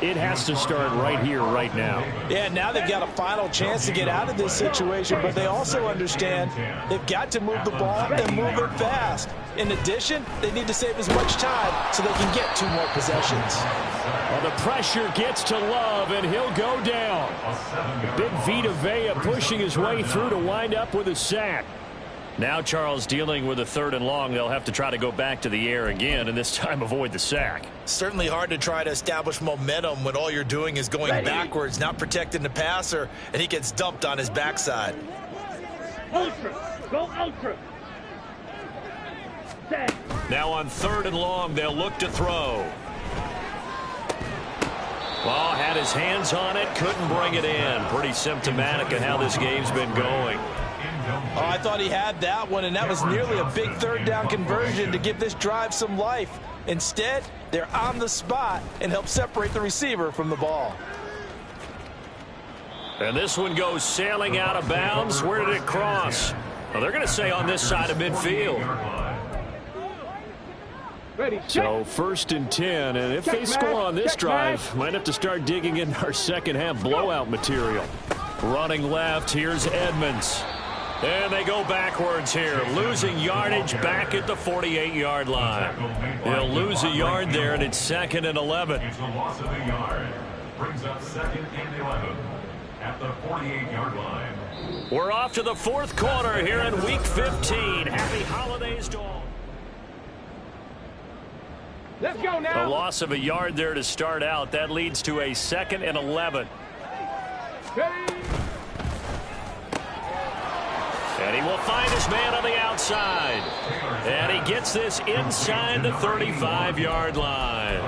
It has to start right here, right now. Yeah, now they've got a final chance to get out of this situation, but they also understand they've got to move the ball and move it fast. In addition, they need to save as much time so they can get 2 more possessions. Well, the pressure gets to Love, and he'll go down. Big Vita Vea pushing his way through to wind up with a sack. Now Charles dealing with a 3rd and long. They'll have to try to go back to the air again, and this time avoid the sack. Certainly hard to try to establish momentum when all you're doing is going backwards, not protecting the passer, and he gets dumped on his backside. Ultra. Go ultra. Set. Now on 3rd and long, they'll look to throw. Well, had his hands on it, couldn't bring it in. Pretty symptomatic of how this game's been going. Oh, I thought he had that one, and that was nearly a big 3rd down conversion to give this drive some life. Instead, they're on the spot and help separate the receiver from the ball. And this one goes sailing out of bounds. Where did it cross? Well, they're going to say on this side of midfield. So 1st and 10, and if they score on this drive, might have to start digging in our second half blowout material. Running left, here's Edmonds. And they go backwards here, losing yardage back at the 48-yard line. They'll lose a yard there, and it's 2nd and 11. It's a loss of a yard. Brings up 2nd and 11 at the 48-yard line. We're off to the 4th quarter here in Week 15. Happy holidays to all. Let's go now. A loss of a yard there to start out. That leads to a 2nd and 11. Ready. And he will find his man on the outside. And he gets this inside the 35-yard line.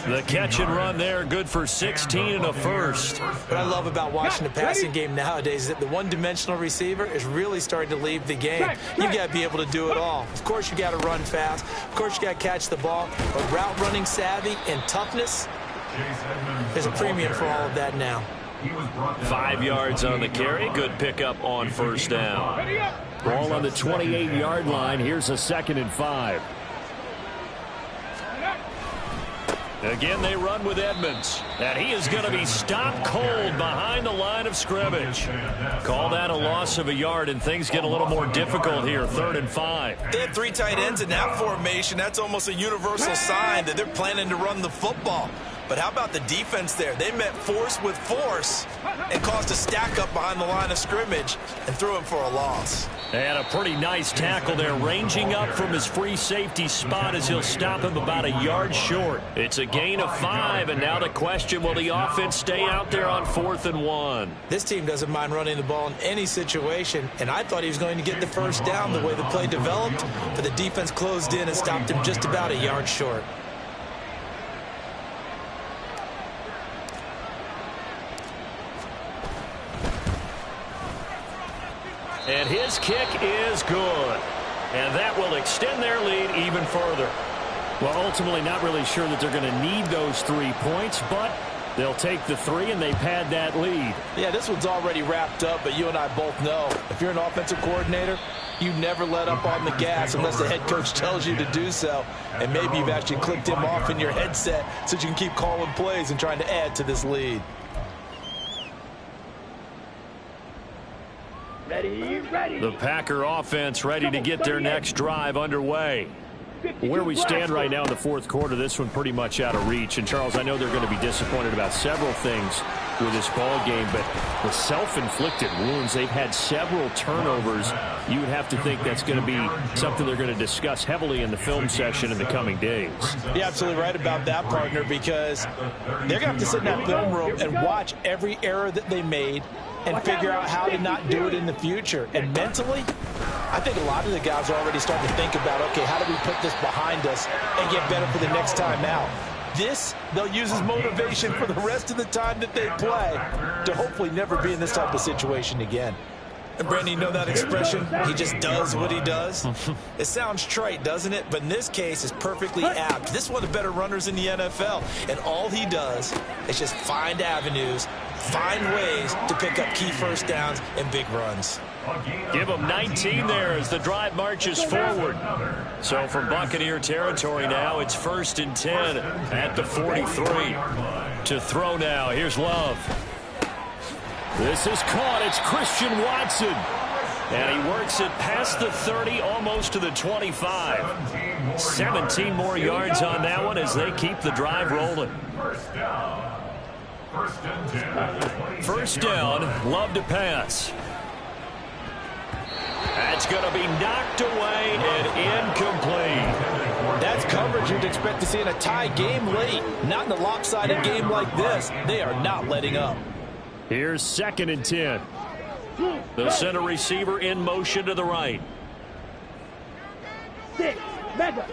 The catch and run there, good for 16 and a first. What I love about watching the passing game nowadays is that the one-dimensional receiver is really starting to leave the game. You've got to be able to do it all. Of course, you got to run fast. Of course, you got to catch the ball. But route running savvy and toughness, there's a premium for all of that now. 5 yards on the carry. Good pickup on 1st down. Ball on the 28-yard line. Here's a 2nd and 5. Again, they run with Edmonds. And he is going to be stopped cold behind the line of scrimmage. Call that a loss of a yard, and things get a little more difficult here. 3rd and 5. They had 3 tight ends in that formation. That's almost a universal sign that they're planning to run the football. But how about the defense there? They met force with force and caused a stack up behind the line of scrimmage and threw him for a loss. And a pretty nice tackle there, ranging up from his free safety spot as he'll stop him about a yard short. It's a gain of 5, and now the question, will the offense stay out there on 4th and 1? This team doesn't mind running the ball in any situation, and I thought he was going to get the 1st down the way the play developed, but the defense closed in and stopped him just about a yard short. And his kick is good. And that will extend their lead even further. Well, ultimately not really sure that they're going to need those 3 points, but they'll take the 3 and they've had that lead. Yeah, this one's already wrapped up, but you and I both know if you're an offensive coordinator, you never let up on the gas unless the head coach tells you to do so. And maybe you've actually clicked him off in your headset so you can keep calling plays and trying to add to this lead. Ready. The Packer offense ready to get their next drive underway. Where we stand right now in the 4th quarter, this one pretty much out of reach. And, Charles, I know they're going to be disappointed about several things with this ball game, but the self-inflicted wounds, they've had several turnovers. You would have to think that's going to be something they're going to discuss heavily in the film session in the coming days. You're absolutely right about that, partner, because they're going to have to sit in that film room and watch every error that they made and figure out how to not do it in the future. And mentally, I think a lot of the guys are already starting to think about, okay, how do we put this behind us and get better for the next time out? This, they'll use as motivation for the rest of the time that they play to hopefully never be in this type of situation again. And, Brandon, you know that expression, he just does what he does? It sounds trite, doesn't it? But in this case, it's perfectly apt. This is one of the better runners in the NFL, and all he does is just find avenues, find ways to pick up key 1st downs and big runs. Give him 19 there as the drive marches forward. So from Buccaneer territory now, it's 1st and 10 at the 43. To throw now. Here's Love. This is caught. It's Christian Watson. And he works it past the 30, almost to the 25. 17 more yards on that one as they keep the drive rolling. First down. First down, Love to pass. That's going to be knocked away and incomplete. That's coverage you'd expect to see in a tie game late. Not in a lopsided game like this. They are not letting up. Here's 2nd and 10. The center receiver in motion to the right. 6, Mega.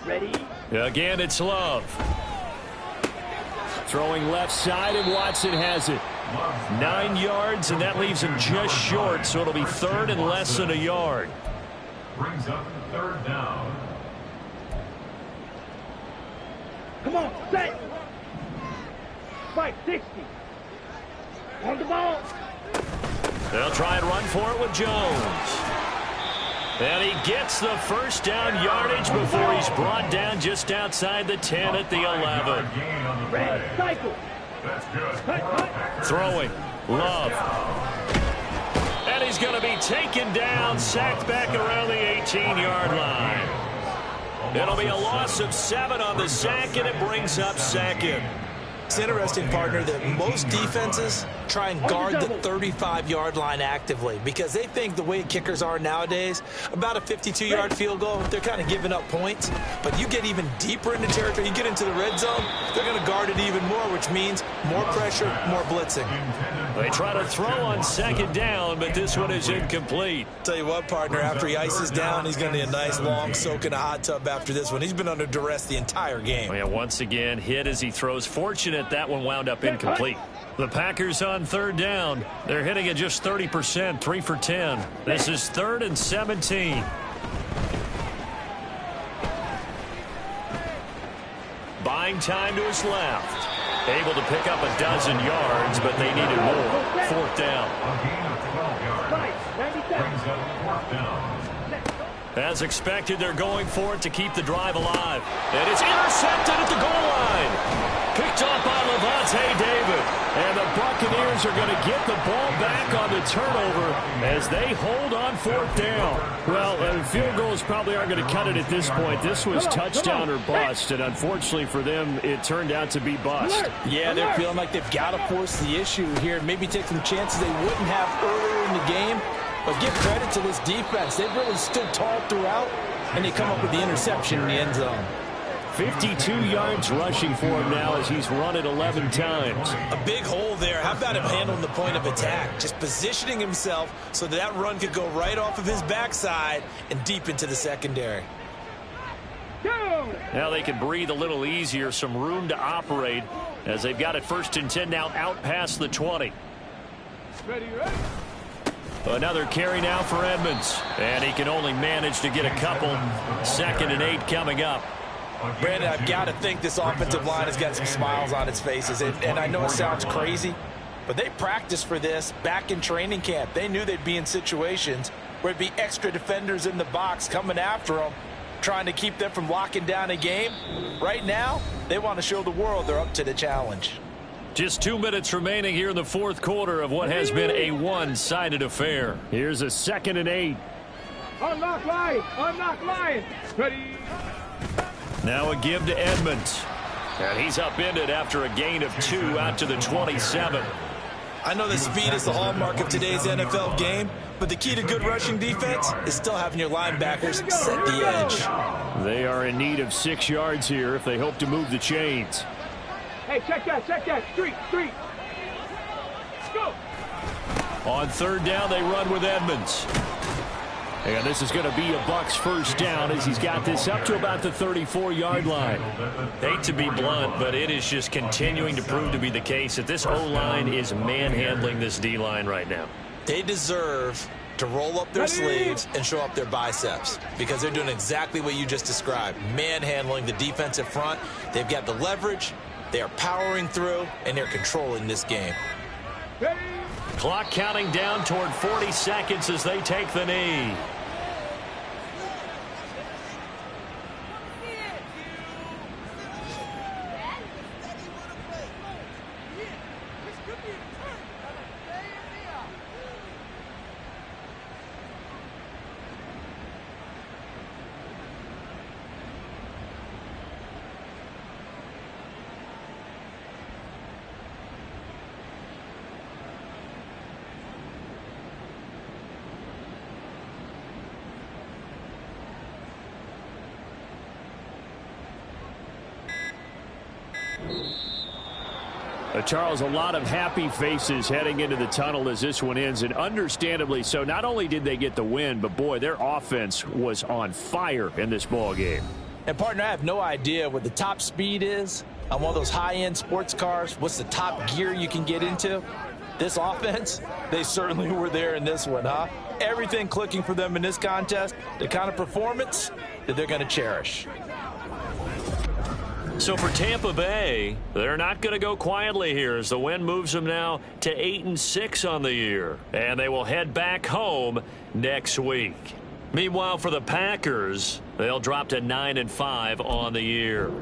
Ready? Again, it's Love. Throwing left side, and Watson has it. 9 yards, and that leaves him just short, so it'll be 3rd and less than a yard. Brings up 3rd down. Come on, set. 560. On the ball. They'll try and run for it with Jones. And he gets the first down yardage before he's brought down just outside the 10 at the 11. Red cycle. That's good. Throwing. Love. And he's going to be taken down, sacked back around the 18-yard line. It'll be a loss of 7 on the sack, and it brings up 2nd. It's interesting, partner, that most defenses try and guard the 35-yard line actively because they think the way kickers are nowadays, about a 52-yard field goal, they're kind of giving up points. But you get even deeper into territory, you get into the red zone, they're going to guard it even more, which means more pressure, more blitzing. They try to throw on 2nd down, but this one is incomplete. Tell you what, partner, after he ices down, he's going to need a nice long soak in a hot tub after this one. He's been under duress the entire game. And once again, hit as he throws. Fortunate that one wound up incomplete. The Packers on 3rd down. They're hitting at just 30%, 3 for 10. This is 3rd and 17. Buying time to his left. Able to pick up a dozen yards, but they needed more. 4th down. A gain of 12 yards. Brings up 4th down. As expected, they're going for it to keep the drive alive. And it's intercepted at the goal line. Picked off by Levante David. And the Buccaneers are going to get the ball back on the turnover as they hold on 4th down. Well, field goals probably aren't going to cut it at this point. This was touchdown or bust, and unfortunately for them, it turned out to be bust. Yeah, they're feeling like they've got to force the issue here and maybe take some chances they wouldn't have earlier in the game. But give credit to this defense. They've really stood tall throughout, and they come up with the interception in the end zone. 52 yards rushing for him now as he's run it 11 times. A big hole there. How about him handling the point of attack? Just positioning himself so that run could go right off of his backside and deep into the secondary. Now they can breathe a little easier, some room to operate as they've got it 1st and 10 now out past the 20. Ready. Another carry now for Edmonds. And he can only manage to get a couple. 2nd and 8 coming up. Brandon, I've got to think this offensive line has got some smiles on its faces. And I know it sounds crazy, but they practiced for this back in training camp. They knew they'd be in situations where it'd be extra defenders in the box coming after them, trying to keep them from locking down a game. Right now, they want to show the world they're up to the challenge. Just 2 minutes remaining here in the 4th quarter of what has been a one-sided affair. Here's a 2nd and 8. Unlock line. Unlock line. Ready. Now a give to Edmonds. And he's upended after a gain of 2 out to the 27. I know that speed is the hallmark of today's NFL game, but the key to good rushing defense is still having your linebackers set the edge. They are in need of 6 yards here if they hope to move the chains. Hey, check that. Street. Go. On 3rd down, they run with Edmonds. And this is going to be a Bucs 1st down as he's got this up to about the 34-yard line. Hate to be blunt, but it is just continuing to prove to be the case that this O-line is manhandling this D-line right now. They deserve to roll up their sleeves and show up their biceps because they're doing exactly what you just described, manhandling the defensive front. They've got the leverage, they are powering through, and they're controlling this game. Clock counting down toward 40 seconds as they take the knee. Charles, a lot of happy faces heading into the tunnel as this one ends, and understandably so. Not only did they get the win, but, boy, their offense was on fire in this ball game. And, partner, I have no idea what the top speed is on one of those high-end sports cars. What's the top gear you can get into? This offense, they certainly were there in this one, huh? Everything clicking for them in this contest, the kind of performance that they're going to cherish. So for Tampa Bay, they're not going to go quietly here as the win moves them now to 8-6 on the year. And they will head back home next week. Meanwhile, for the Packers, they'll drop to 9-5 on the year.